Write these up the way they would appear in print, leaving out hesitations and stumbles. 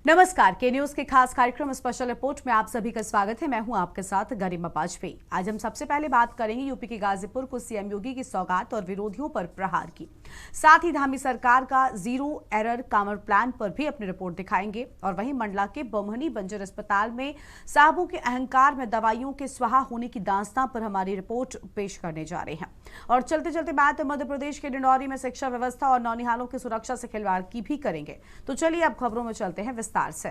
नमस्कार, के न्यूज के खास कार्यक्रम स्पेशल रिपोर्ट में आप सभी का स्वागत है। मैं हूं आपके साथ गरिमा वाजपेयी। आज हम सबसे पहले बात करेंगे यूपी के गाजीपुर को सीएम योगी की सौगात और विरोधियों पर प्रहार की। साथ ही धामी सरकार का जीरो एरर कामर प्लान पर भी अपनी रिपोर्ट दिखाएंगे। और वहीं मंडला के बमहनी बंजर अस्पताल में साहबों के अहंकार में दवाइयों के स्वाहा होने की दास्तां पर हमारी रिपोर्ट पेश करने जा रहे हैं। और चलते चलते बात मध्य प्रदेश के डिंडौरी में शिक्षा व्यवस्था और नौनिहालों की सुरक्षा से खिलवाड़ की भी करेंगे। तो चलिए अब खबरों में चलते हैं विस्तार से।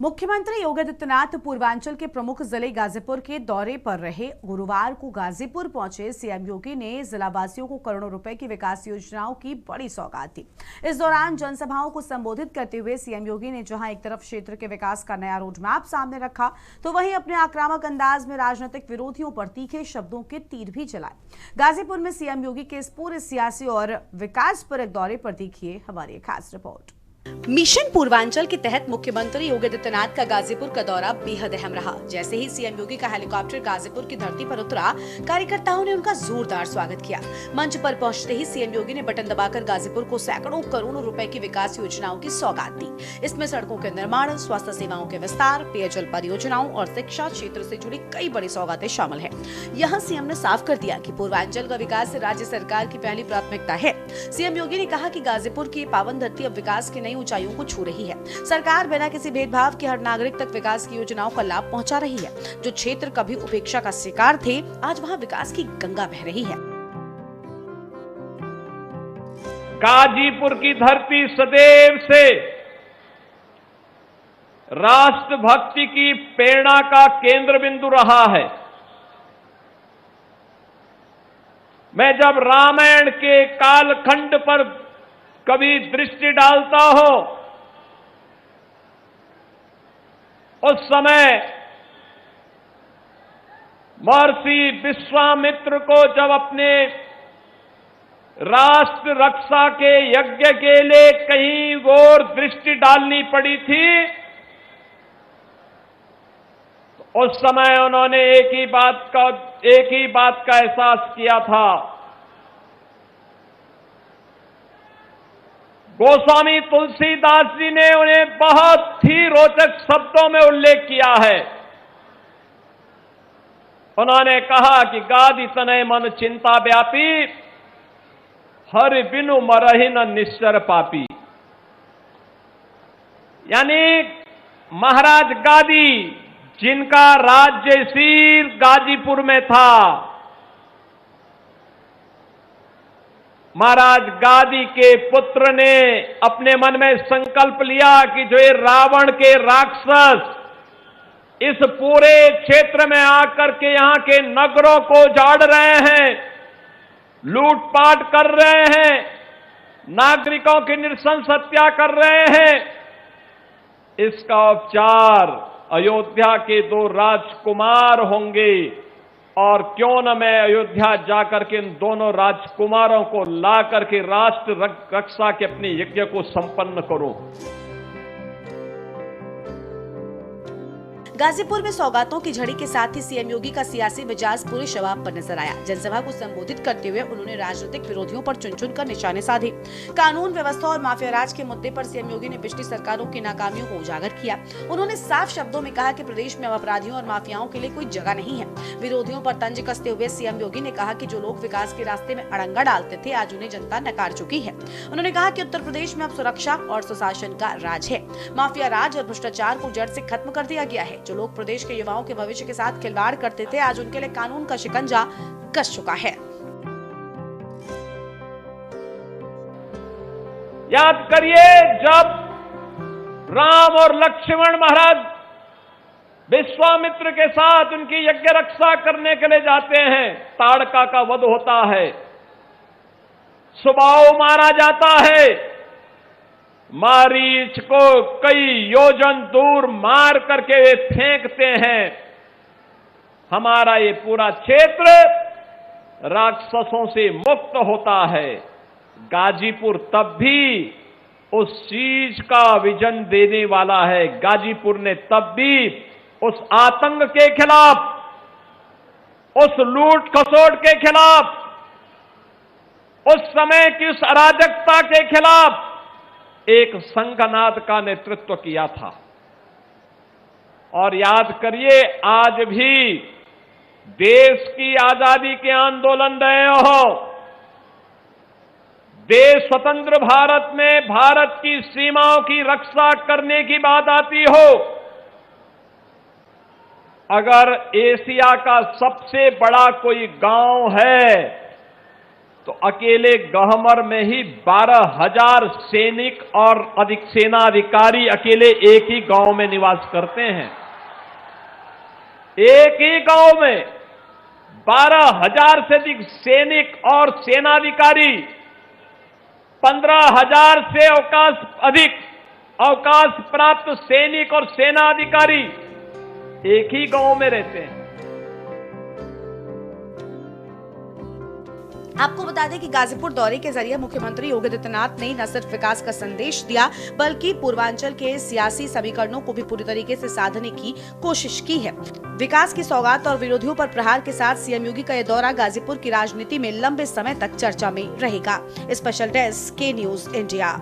मुख्यमंत्री योगी आदित्यनाथ पूर्वांचल के प्रमुख जिले गाजीपुर के दौरे पर रहे। गुरुवार को गाजीपुर पहुंचे सीएम योगी ने जिलावासियों को करोड़ों रुपए की विकास योजनाओं की बड़ी सौगात दी। इस दौरान जनसभाओं को संबोधित करते हुए सीएम योगी ने जहां एक तरफ क्षेत्र के विकास का नया रोड मैप सामने रखा, तो वहीं अपने आक्रामक अंदाज में राजनीतिक विरोधियों पर तीखे शब्दों के तीर भी चलाए। गाजीपुर में सीएम योगी के इस पूरे सियासी और विकास परक दौरे पर देखिए हमारी खास रिपोर्ट। मिशन पूर्वांचल के तहत मुख्यमंत्री योगी आदित्यनाथ का गाजीपुर का दौरा बेहद अहम रहा। जैसे ही सीएम योगी का हेलीकॉप्टर गाजीपुर की धरती पर उतरा, कार्यकर्ताओं ने उनका जोरदार स्वागत किया। मंच पर पहुंचते ही सीएम योगी ने बटन दबाकर गाजीपुर को सैकड़ों करोड़ों रुपए की विकास योजनाओं की सौगात दी। इसमें सड़कों के निर्माण, स्वास्थ्य सेवाओं के विस्तार, पेयजल परियोजनाओं और शिक्षा क्षेत्र से जुड़ी कई बड़ी सौगातें शामिल है। यहाँ सीएम ने साफ कर दिया कि पूर्वांचल का विकास राज्य सरकार की पहली प्राथमिकता है। सीएम योगी ने कहा कि गाजीपुर की पावन धरती अब विकास की नई ऊंचाइयों को छू रही है। सरकार बिना किसी भेदभाव के हर नागरिक तक विकास की योजनाओं का लाभ पहुंचा रही है। जो क्षेत्र कभी उपेक्षा का शिकार थे, आज वहां विकास की गंगा बह रही है। गाजीपुर की धरती सदैव से राष्ट्रभक्ति की प्रेरणा का केंद्र बिंदु रहा है। मैं जब रामायण के कालखंड पर कभी दृष्टि डालता हूं, उस समय महर्षि विश्वामित्र को जब अपने राष्ट्र रक्षा के यज्ञ के लिए कहीं और दृष्टि डालनी पड़ी थी, तो उस समय उन्होंने एक ही बात का एहसास किया था। गोस्वामी तुलसीदास जी ने उन्हें बहुत ही रोचक शब्दों में उल्लेख किया है। उन्होंने कहा कि गादि तनय मन चिंता व्यापी, हरि बिनु मरहि न निश्चर पापी। यानी महाराज गादी, जिनका राज्य शीर गाजीपुर में था, महाराज गादी के पुत्र ने अपने मन में संकल्प लिया कि जो ये रावण के राक्षस इस पूरे क्षेत्र में आकर के यहां के नगरों को उजाड़ रहे हैं, लूटपाट कर रहे हैं, नागरिकों की नृशंस हत्या कर रहे हैं, इसका उपचार अयोध्या के 2 राजकुमार होंगे। और क्यों न मैं अयोध्या जाकर के इन दोनों राजकुमारों को ला करके राष्ट्र रक्षा के अपने यज्ञ को संपन्न करूं। गाजीपुर में सौगातों की झड़ी के साथ ही सीएम योगी का सियासी मिजाज पूरे शबाब पर नजर आया। जनसभा को संबोधित करते हुए उन्होंने राजनीतिक विरोधियों पर चुन चुन कर निशाने साधे। कानून व्यवस्था और माफिया राज के मुद्दे पर सीएम योगी ने पिछली सरकारों की नाकामियों को उजागर किया। उन्होंने साफ शब्दों में कहा कि प्रदेश में अपराधियों और माफियाओं के लिए कोई जगह नहीं है। विरोधियों पर तंज कसते हुए सीएम योगी ने कहा कि जो लोग विकास के रास्ते में अड़ंगा डालते थे, आज उन्हें जनता नकार चुकी है। उन्होंने कहा कि उत्तर प्रदेश में अब सुरक्षा और सुशासन का राज है। माफिया राज और भ्रष्टाचार को जड़ से खत्म कर दिया गया है। जो लोग प्रदेश के युवाओं के भविष्य के साथ खिलवाड़ करते थे, आज उनके लिए कानून का शिकंजा कस चुका है। याद करिए, जब राम और लक्ष्मण महाराज विश्वामित्र के साथ उनकी यज्ञ रक्षा करने के लिए जाते हैं, ताड़का का वध होता है, सुबाहु मारा जाता है, मारीच को कई योजन दूर मार करके वे फेंकते हैं। हमारा ये पूरा क्षेत्र राक्षसों से मुक्त होता है। गाजीपुर तब भी उस चीज का विजन देने वाला है। गाजीपुर ने तब भी उस आतंक के खिलाफ, उस लूट खसोट के खिलाफ उस समय की उस अराजकता के खिलाफ एक संघनाद का नेतृत्व किया था। और याद करिए, आज भी देश की आजादी के आंदोलन रहे हो, देश स्वतंत्र भारत में भारत की सीमाओं की रक्षा करने की बात आती हो, अगर एशिया का सबसे बड़ा कोई गांव है तो अकेले गहमर में ही 12,000 सैनिक और अधिक सेना अधिकारी अकेले एक ही गांव में निवास करते हैं। एक ही गांव में 12,000 से अधिक सैनिक और सेनाधिकारी, 15,000 से अधिक अवकाश प्राप्त सैनिक और सेना अधिकारी एक ही गांव में रहते हैं। आपको बता दें कि गाजीपुर दौरे के जरिए मुख्यमंत्री योगी आदित्यनाथ ने न सिर्फ विकास का संदेश दिया, बल्कि पूर्वांचल के सियासी समीकरणों को भी पूरी तरीके से साधने की कोशिश की है। विकास की सौगात और विरोधियों पर प्रहार के साथ सीएम योगी का यह दौरा गाजीपुर की राजनीति में लंबे समय तक चर्चा में रहेगा। स्पेशल डेस्क के न्यूज इंडिया।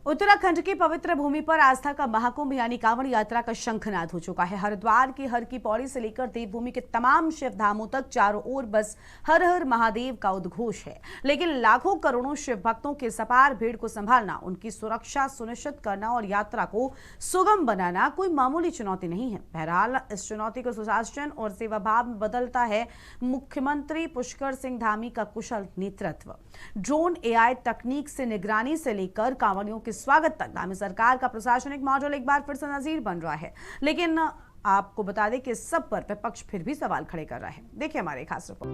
उत्तराखंड की पवित्र भूमि पर आस्था का महाकुंभ यानी कांवड़ यात्रा का शंखनाद हो चुका है। हरिद्वार की हर की पौड़ी से लेकर देवभूमि के तमाम शिव धामों तक चारों ओर बस हर हर महादेव का उद्घोष है। लेकिन लाखों करोड़ों शिव भक्तों के सपार भीड़ को संभालना, उनकी सुरक्षा सुनिश्चित करना और यात्रा को सुगम बनाना कोई मामूली चुनौती नहीं है। बहरहाल इस चुनौती को सुशासन और सेवा भाव में बदलता है मुख्यमंत्री पुष्कर सिंह धामी का कुशल नेतृत्व। ड्रोन, एआई तकनीक से निगरानी से लेकर कांवड़ियों के स्वागत तक धामी सरकार का प्रशासनिक मॉडल एक बार फिर से नजीर बन रहा है। लेकिन आपको बता दें कि सब पर विपक्ष फिर भी सवाल खड़े कर रहा है। देखिए हमारे खास रिपोर्ट।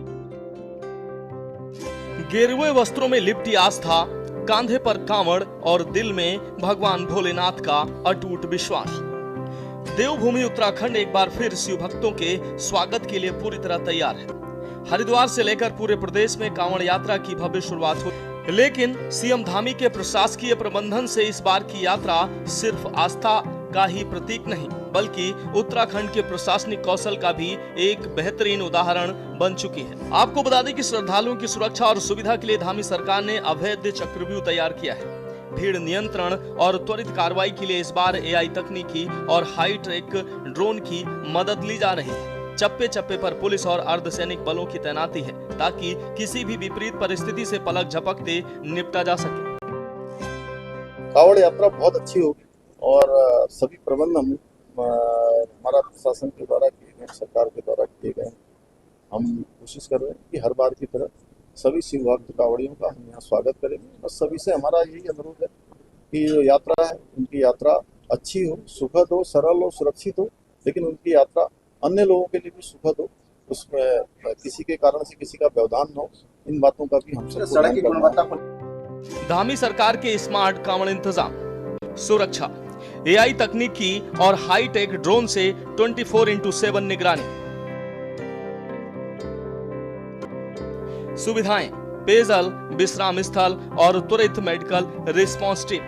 गेरुए वस्त्रों में लिपटी आस्था, कांधे पर कांवड़ और दिल में भगवान भोलेनाथ का अटूट विश्वास। देवभूमि उत्तराखंड एक बार फिर शिव भक्तों के स्वागत के लिए पूरी तरह तैयार है। हरिद्वार से लेकर पूरे प्रदेश में कांवड़ यात्रा की भव्य शुरुआत हुई, लेकिन सीएम धामी के प्रशासकीय प्रबंधन से इस बार की यात्रा सिर्फ आस्था का ही प्रतीक नहीं, बल्कि उत्तराखंड के प्रशासनिक कौशल का भी एक बेहतरीन उदाहरण बन चुकी है। आपको बता दें कि श्रद्धालुओं की सुरक्षा और सुविधा के लिए धामी सरकार ने अवैध चक्रव्यूह तैयार किया है। भीड़ नियंत्रण और त्वरित कार्रवाई के लिए इस बार एआई तकनीकी और हाईटेक ड्रोन की मदद ली जा रही है। चप्पे चप्पे पर पुलिस और अर्धसैनिक बलों की तैनाती है, ताकि किसी भी विपरीत परिस्थिति से पलक झपकते निपटा जा सके। कांवड़ यात्रा बहुत अच्छी होगी और सभी प्रबंध हमारा प्रशासन के द्वारा किए गए, सरकार के द्वारा किए गए। हम कोशिश कर रहे हैं कि हर बार की तरह सभी शिव भक्त कांवड़ियों का हम यहाँ स्वागत करेंगे। बस सभी से हमारा यही अनुरोध है कि जो यात्रा है उनकी यात्रा अच्छी हो, सुखद हो, सरल हो, सुरक्षित हो, लेकिन उनकी यात्रा अन्य लोगों के लिए भी सुखद हो, उसमें किसी के कारण से किसी का व्यवधान न हो। इन बातों का भी हम सड़क की गुणवत्ता को। धामी सरकार के स्मार्ट कांवड़ इंतजाम, सुरक्षा, एआई तकनीकी और हाईटेक ड्रोन से 24/7 निगरानी, सुविधाएं, पेयजल, विश्राम स्थल और त्वरित medical response team,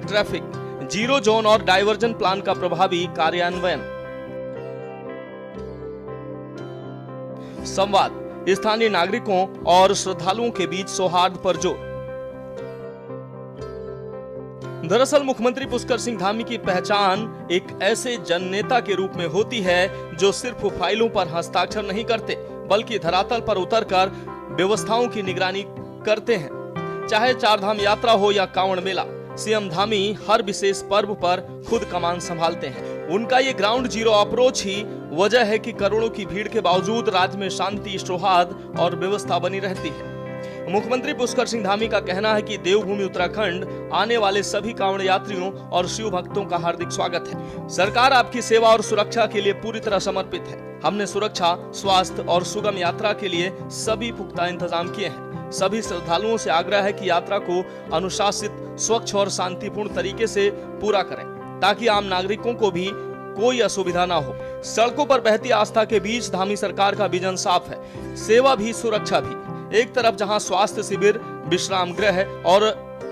traffic, zero zone और डायवर्जन प्लान का प्रभावी कार्यान्वयन, संवाद, स्थानीय नागरिकों और श्रद्धालुओं के बीच सौहार्द पर जोर। दरअसल मुख्यमंत्री पुष्कर सिंह धामी की पहचान एक ऐसे जननेता के रूप में होती है जो सिर्फ फाइलों पर हस्ताक्षर नहीं करते, बल्कि धरातल पर उतरकर व्यवस्थाओं की निगरानी करते हैं। चाहे चारधाम यात्रा हो या कांवड़ मेला, सीएम धामी हर विशेष पर्व पर खुद कमान संभालते हैं। उनका ये ग्राउंड जीरो अप्रोच ही वजह है कि करोड़ों की भीड़ के बावजूद राज्य में शांति, सौहार्द और व्यवस्था बनी रहती है। मुख्यमंत्री पुष्कर सिंह धामी का कहना है कि देवभूमि उत्तराखंड आने वाले सभी कांवड़ यात्रियों और शिव भक्तों का हार्दिक स्वागत है। सरकार आपकी सेवा और सुरक्षा के लिए पूरी तरह समर्पित है। हमने सुरक्षा, स्वास्थ्य और सुगम यात्रा के लिए सभी पुख्ता इंतजाम किए हैं। सभी श्रद्धालुओं से आग्रह है कि यात्रा को अनुशासित, स्वच्छ और शांतिपूर्ण तरीके से पूरा करें, ताकि आम नागरिकों को भी कोई असुविधा ना हो। सड़कों पर बहती आस्था के बीच धामी सरकार का विजन साफ है, सेवा भी सुरक्षा भी। एक तरफ जहां स्वास्थ्य शिविर, विश्राम गृह और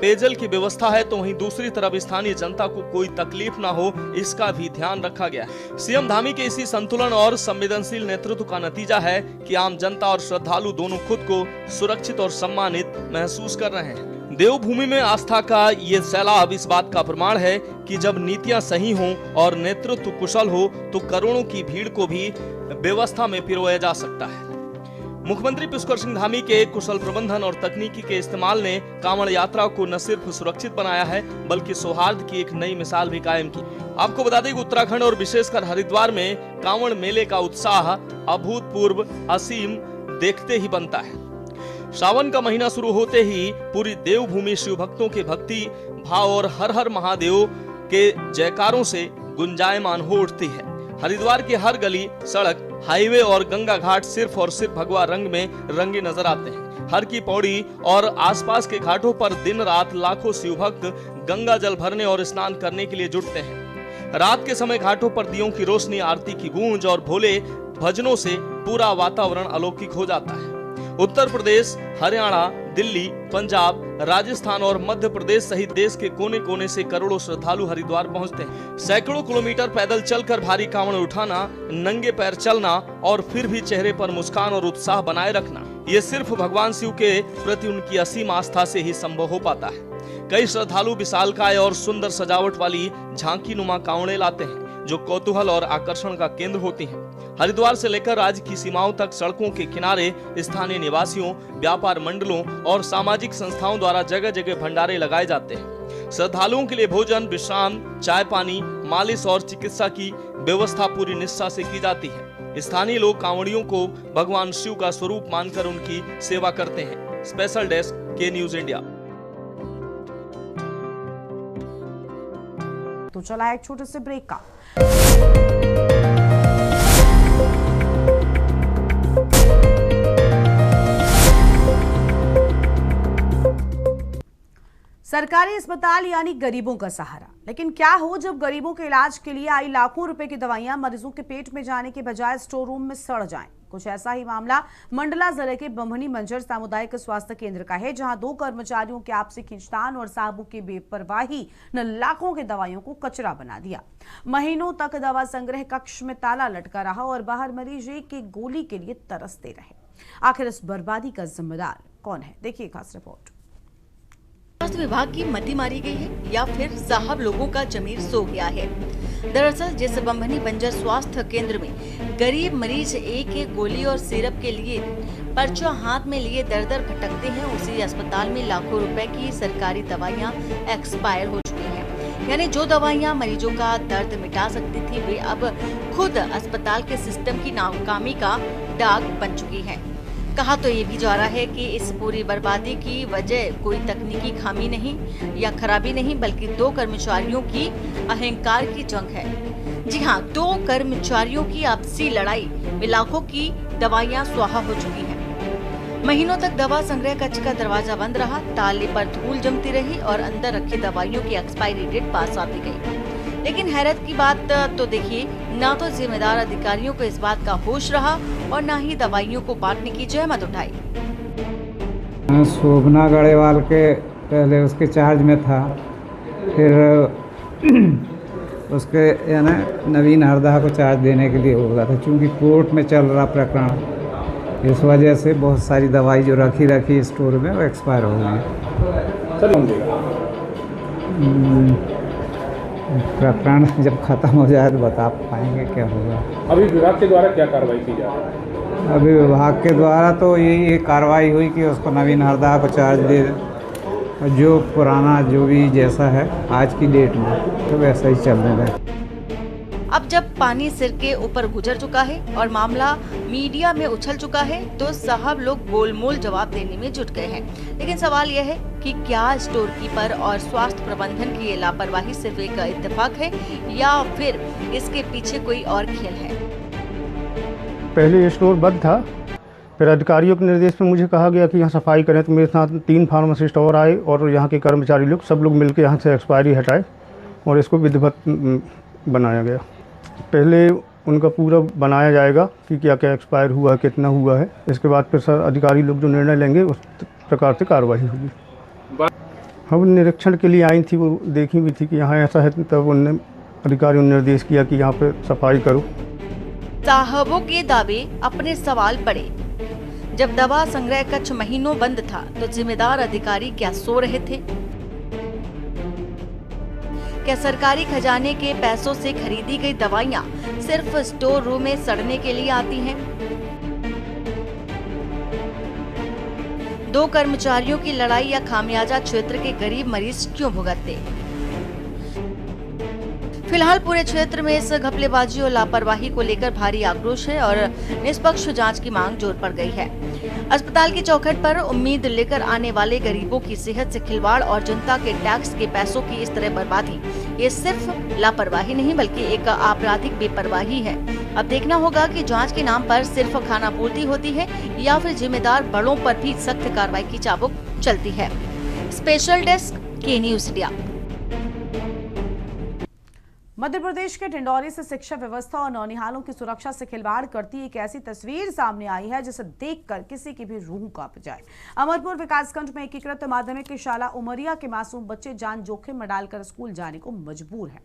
पेयजल की व्यवस्था है तो वहीं दूसरी तरफ स्थानीय जनता को कोई तकलीफ ना हो, इसका भी ध्यान रखा गया है। सीएम धामी के इसी संतुलन और संवेदनशील नेतृत्व का नतीजा है कि आम जनता और श्रद्धालु दोनों खुद को सुरक्षित और सम्मानित महसूस कर रहे हैं। देवभूमि में आस्था का ये सैलाब इस बात का प्रमाण है कि जब नीतियां सही हों और नेतृत्व कुशल हो तो करोड़ों की भीड़ को भी व्यवस्था में पिरोया जा सकता है। मुख्यमंत्री पुष्कर सिंह धामी के कुशल प्रबंधन और तकनीकी के इस्तेमाल ने कांवड़ यात्रा को न सिर्फ सुरक्षित बनाया है बल्कि सौहार्द की एक नई मिसाल भी कायम की। आपको बता दें कि उत्तराखंड और विशेषकर हरिद्वार में कांवड़ मेले का उत्साह अभूतपूर्व असीम देखते ही बनता है। श्रावण का महीना शुरू होते ही पूरी देवभूमि शिव भक्तों के भक्ति भाव और हर हर महादेव के जयकारों से गुंजायमान हो उठती है। हरिद्वार की हर गली, सड़क, हाईवे और गंगा घाट सिर्फ और सिर्फ भगवा रंग में रंगे नजर आते हैं। हर की पौड़ी और आसपास के घाटों पर दिन रात लाखों शिव भक्त गंगा जल भरने और स्नान करने के लिए जुटते हैं। रात के समय घाटों पर दियों की रोशनी, आरती की गूंज और भोले भजनों से पूरा वातावरण अलौकिक हो जाता है। उत्तर प्रदेश, हरियाणा, दिल्ली, पंजाब, राजस्थान और मध्य प्रदेश सहित देश के कोने कोने से करोड़ों श्रद्धालु हरिद्वार पहुंचते हैं। सैकड़ों किलोमीटर पैदल चलकर भारी कांवड़ उठाना, नंगे पैर चलना और फिर भी चेहरे पर मुस्कान और उत्साह बनाए रखना, ये सिर्फ भगवान शिव के प्रति उनकी असीम आस्था से ही संभव हो पाता है। कई श्रद्धालु विशालकाय और सुंदर सजावट वाली झांकी नुमा कांवड़े लाते हैं जो कौतूहल और आकर्षण का केंद्र होती हैं। हरिद्वार से लेकर राज्य की सीमाओं तक सड़कों के किनारे स्थानीय निवासियों, व्यापार मंडलों और सामाजिक संस्थाओं द्वारा जगह जगह भंडारे लगाए जाते हैं। श्रद्धालुओं के लिए भोजन, विश्राम, चाय पानी, मालिश और चिकित्सा की व्यवस्था पूरी निष्ठा से की जाती है। स्थानीय लोग कांवड़ियों को भगवान शिव का स्वरूप मानकर उनकी सेवा करते हैं। स्पेशल डेस्क के न्यूज इंडिया। तो चला एक छोटे से ब्रेक का। सरकारी अस्पताल यानी गरीबों का सहारा, लेकिन क्या हो जब गरीबों के इलाज के लिए आई लाखों रुपए की दवाइयां मरीजों के पेट में जाने के बजाय स्टोर रूम में सड़ जाएं। कुछ ऐसा ही मामला मंडला जिले के बम्हनी मंजर सामुदायिक स्वास्थ्य केंद्र का है, जहां 2 कर्मचारियों के आपसी खींचतान और साबु की बेपरवाही ने लाखों की दवाइयों को कचरा बना दिया। महीनों तक दवा संग्रह कक्ष में ताला लटका रहा और बाहर मरीज एक एक गोली के लिए तरसते रहे। आखिर इस बर्बादी का जिम्मेदार कौन है, देखिए खास रिपोर्ट। स्वास्थ्य विभाग की मति मारी गई है या फिर साहब लोगों का जमीर सो गया है। दरअसल जिस बम्हनी बंजर स्वास्थ्य केंद्र में गरीब मरीज एक एक गोली और सिरप के लिए पर्चा हाथ में लिए दर दर भटकते हैं, उसी अस्पताल में लाखों रुपए की सरकारी दवाइयां एक्सपायर हो चुकी हैं। यानी जो दवाइयां मरीजों का दर्द मिटा सकती थी वे अब खुद अस्पताल के सिस्टम की नाकामी का दाग बन चुकी हैं। कहा तो ये भी जा रहा है कि इस पूरी बर्बादी की वजह कोई तकनीकी खामी नहीं या खराबी नहीं, बल्कि 2 कर्मचारियों की अहंकार की जंग है। जी हाँ, 2 कर्मचारियों की आपसी लड़ाई में लाखों की दवाइयां स्वाहा हो चुकी हैं। महीनों तक दवा संग्रह कक्ष का दरवाजा बंद रहा, ताले पर धूल जमती रही और अंदर रखी दवाइयों की एक्सपायरी डेट पास आती गई। लेकिन हैरत की बात तो देखिए, ना तो जिम्मेदार अधिकारियों को इस बात का होश रहा और ना ही दवाइयों को बांटने की जहमत उठाई। शोभना गढ़ेवाल के पहले उसके चार्ज में था, फिर उसके यानी नवीन हरदा को चार्ज देने के लिए बोला था। चूँकि कोर्ट में चल रहा प्रकरण, इस वजह से बहुत सारी दवाई जो रखी स्टोर में वो एक्सपायर हो गई। प्रकरण जब खत्म हो जाए तो बता पाएंगे क्या होगा। अभी विभाग के द्वारा क्या कार्रवाई की जा रही है? अभी विभाग के द्वारा तो यही कार्रवाई हुई कि उसको नवीन हरदा को चार्ज दे, जो पुराना जो भी जैसा है आज की डेट में तो वैसा ही चलने दें। अब जब पानी सिर के ऊपर गुजर चुका है और मामला मीडिया में उछल चुका है तो साहब लोग गोलमोल जवाब देने में जुट गए हैं। लेकिन सवाल यह है कि क्या स्टोर कीपर और स्वास्थ्य प्रबंधन की ये लापरवाही सिर्फ एक इत्तेफाक है या फिर इसके पीछे कोई और खेल है? पहले ये स्टोर बंद था, फिर अधिकारियों के निर्देश पे मुझे कहा गया कि यहाँ सफाई करें, तो मेरे साथ 3 फार्मासिस्ट और आए और यहाँ के कर्मचारी लोग सब लोग मिलकर यहाँ से एक्सपायरी हटाए और इसको विधिवत बनाया गया। पहले उनका पूरा बनाया जाएगा कि क्या क्या एक्सपायर हुआ है, कितना हुआ है। इसके बाद फिर सर अधिकारी लोग जो निर्णय लेंगे उस प्रकार से कार्रवाई होगी। हम निरीक्षण के लिए आई थी, वो देखी भी थी कि यहाँ ऐसा है, तब उनने अधिकारियों ने निर्देश किया कि यहाँ पे सफाई करो। साहबों के दावे अपने सवाल बड़े। जब दवा संग्रह कक्ष महीनों बंद था तो जिम्मेदार अधिकारी क्या सो रहे थे? क्या सरकारी खजाने के पैसों से खरीदी गई दवाइयां सिर्फ स्टोर रूम में सड़ने के लिए आती हैं? 2 कर्मचारियों की लड़ाई या खामियाजा क्षेत्र के गरीब मरीज क्यों भुगतते? फिलहाल पूरे क्षेत्र में इस घपलेबाजी और लापरवाही को लेकर भारी आक्रोश है और निष्पक्ष जांच की मांग जोर पड़ गई है। अस्पताल की चौखट पर उम्मीद लेकर आने वाले गरीबों की सेहत से खिलवाड़ और जनता के टैक्स के पैसों की इस तरह बर्बादी, ये सिर्फ लापरवाही नहीं बल्कि एक आपराधिक बेपरवाही है। अब देखना होगा कि जांच के नाम पर सिर्फ खानापूर्ति होती है या फिर जिम्मेदार बड़ों पर भी सख्त कार्रवाई की चाबुक चलती है। स्पेशल डेस्क, के न्यूज़ इंडिया। मध्य प्रदेश के डिंडौरी से शिक्षा व्यवस्था और नौनिहालों की सुरक्षा से खिलवाड़ करती एक ऐसी तस्वीर सामने आई है जिसे देखकर किसी की भी रूह कांप जाए। अमरपुर विकासखंड में एकीकृत माध्यमिक शाला उमरिया के मासूम बच्चे जान जोखिम में डालकर स्कूल जाने को मजबूर हैं।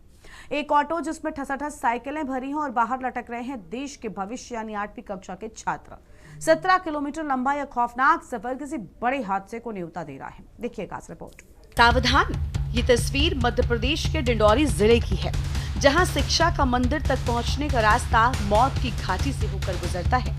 एक ऑटो जिसमें ठसाठस साइकिलें भरी हैं और बाहर लटक रहे हैं देश के भविष्य यानी 8वीं कक्षा के छात्र। 17 किलोमीटर लंबा यह खौफनाक सफर किसी बड़े हादसे को न्योता दे रहा है। देखिएगा रिपोर्ट। सावधान, ये तस्वीर मध्य प्रदेश के डिंडौरी जिले की है, जहां शिक्षा का मंदिर तक पहुंचने का रास्ता मौत की घाटी से होकर गुजरता है।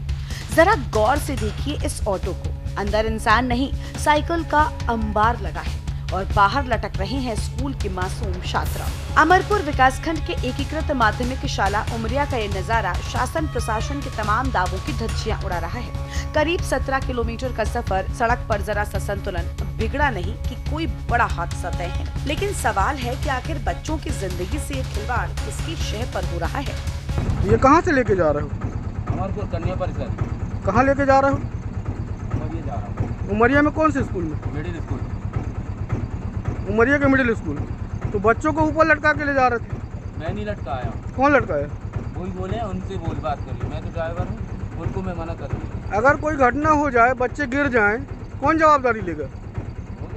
जरा गौर से देखिए इस ऑटो को। अंदर इंसान नहीं, साइकिल का अंबार लगा है और बाहर लटक रहे हैं स्कूल के मासूम छात्र। अमरपुर विकासखंड के एकीकृत माध्यमिक शाला उमरिया का ये नजारा शासन प्रशासन के तमाम दावों की धज्जियां उड़ा रहा है। करीब 17 किलोमीटर का सफर, सड़क पर जरा सा संतुलन बिगड़ा नहीं कि कोई बड़ा हादसा तय है। लेकिन सवाल है कि आखिर बच्चों की जिंदगी से ये खिलवाड़ किसकी शह पर हो रहा है? ये कहाँ से लेके जा रहे हो? अमरपुर कन्या परिषद। कहाँ लेके जा रहे हो? उमरिया जा रहा हूँ। उमरिया में कौन से स्कूल में? Middle school. उमरिया के मिडिल स्कूल। तो बच्चों को ऊपर लटका के ले जा रहे थे? मैं नहीं लटकाया। कौन लटकाया? वही बोले, उनसे बात कर ली। मैं तो ड्राइवर हूँ, उनको मैं मना कर रही। अगर कोई घटना हो जाए, बच्चे गिर जाएं, कौन जवाबदारी लेगा?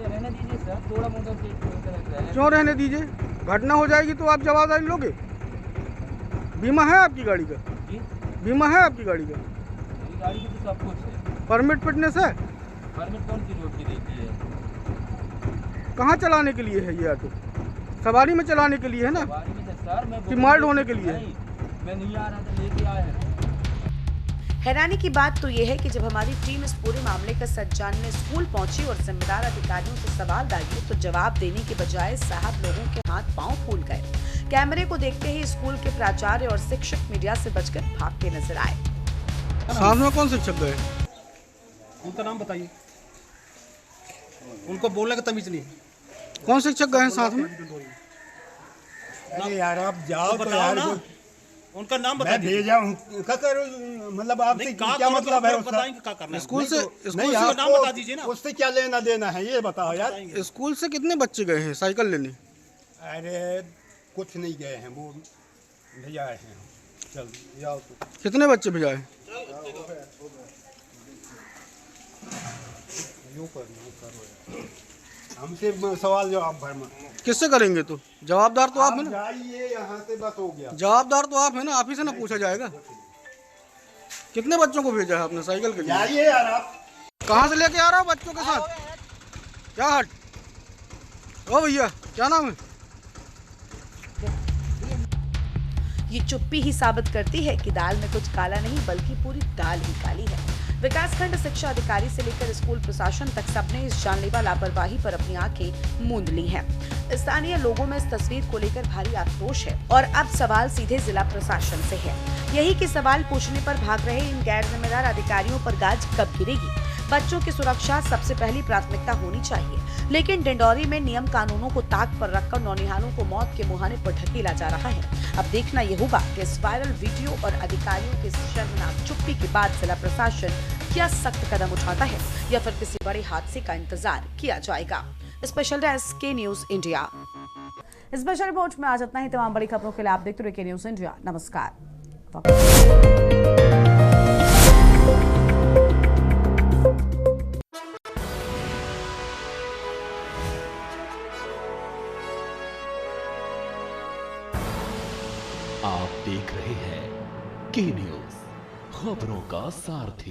रहने दीजिए सर, थोड़ा मोटा क्यों रहने दीजिए? घटना हो जाएगी तो आप जवाबदारी लोगे? बीमा है आपकी गाड़ी का? जी? बीमा है आपकी गाड़ी का? मेरी गाड़ी की तो सब कुछ है। परमिट फिटनेस है? परमिट कौन सी रोड की देती है? कहाँ चलाने के लिए है ये ऑटो? सवारी में चलाने के लिए है ना? सवारी में सर, मैं कि माल ढोने के लिए? मैं नहीं आ रहा था, लेके आया है। हैरानी की बात तो ये है कि जब हमारी टीम इस पूरे मामले का सच जानने स्कूल पहुंची और जिम्मेदार अधिकारियों से सवाल दागे तो जवाब देने के बजाय साहब लोगों के हाथ पांव फूल गए। कैमरे को देखते ही स्कूल के प्राचार्य और शिक्षक मीडिया से बचकर भागते नजर आए। साथ में कौन शिक्षक गए? उनका नाम बताइए। उनको बोलने का तमीज नहीं। कौन शिक्षक गए हैं साथ में? अरे यार आप जाओ तो यार, उनका नाम बताइए। मैं भेजा हूं, क्या करो, मतलब आपसे क्या मतलब है? बताएंगे क्या करना है स्कूल से? स्कूल से नाम बता दीजिए ना। उससे क्या लेना देना है ये बताओ यार। स्कूल से कितने बच्चे गए हैं साइकिल लेने? अरे कुछ नहीं गए हैं, वो भेजाए हैं। चल जाओ। तो कितने बच्चे भेजाए? हमसे सवाल जवाब भरना किससे करेंगे? तो जवाबदार तो आप है ना? जाइए यहाँ से, बस हो गया। जवाबदार तो आप है ना? आप ही से ना पूछा जाएगा। कितने बच्चों को भेजा है आपने साइकिल के लिए? जाइए यार। आप कहाँ से लेके आ रहे हो बच्चों के साथ? क्या हट? ओ भैया, क्या नाम है? ये चुप्पी ही साबित करती है कि दाल में कुछ काला नहीं बल्कि पूरी दाल ही काली है। विकासखंड शिक्षा अधिकारी से लेकर स्कूल प्रशासन तक सबने इस जानलेवा लापरवाही पर अपनी आंखें मूंद ली हैं। स्थानीय लोगों में इस तस्वीर को लेकर भारी आक्रोश है और अब सवाल सीधे जिला प्रशासन से है। यही कि सवाल पूछने पर भाग रहे इन गैर जिम्मेदार अधिकारियों पर गाज कब गिरेगी? बच्चों की सुरक्षा सबसे पहली प्राथमिकता होनी चाहिए, लेकिन डिंडौरी में नियम कानूनों को ताक पर रखकर नौनिहालों को मौत के मुहाने पर ढकेला जा रहा है। अब देखना ये होगा कि इस वायरल वीडियो और अधिकारियों की शर्मनाक चुप्पी के बाद जिला प्रशासन क्या सख्त कदम उठाता है या फिर किसी बड़े हादसे का इंतजार किया जाएगा। स्पेशल डेस्क, के न्यूज़ इंडिया। स्पेशल रिपोर्ट में आज इतना ही। तमाम बड़ी खबरों के लिए आप देखते रहिए के न्यूज़ इंडिया। नमस्कार। आप देख रहे हैं के न्यूज, खबरों का सारथी।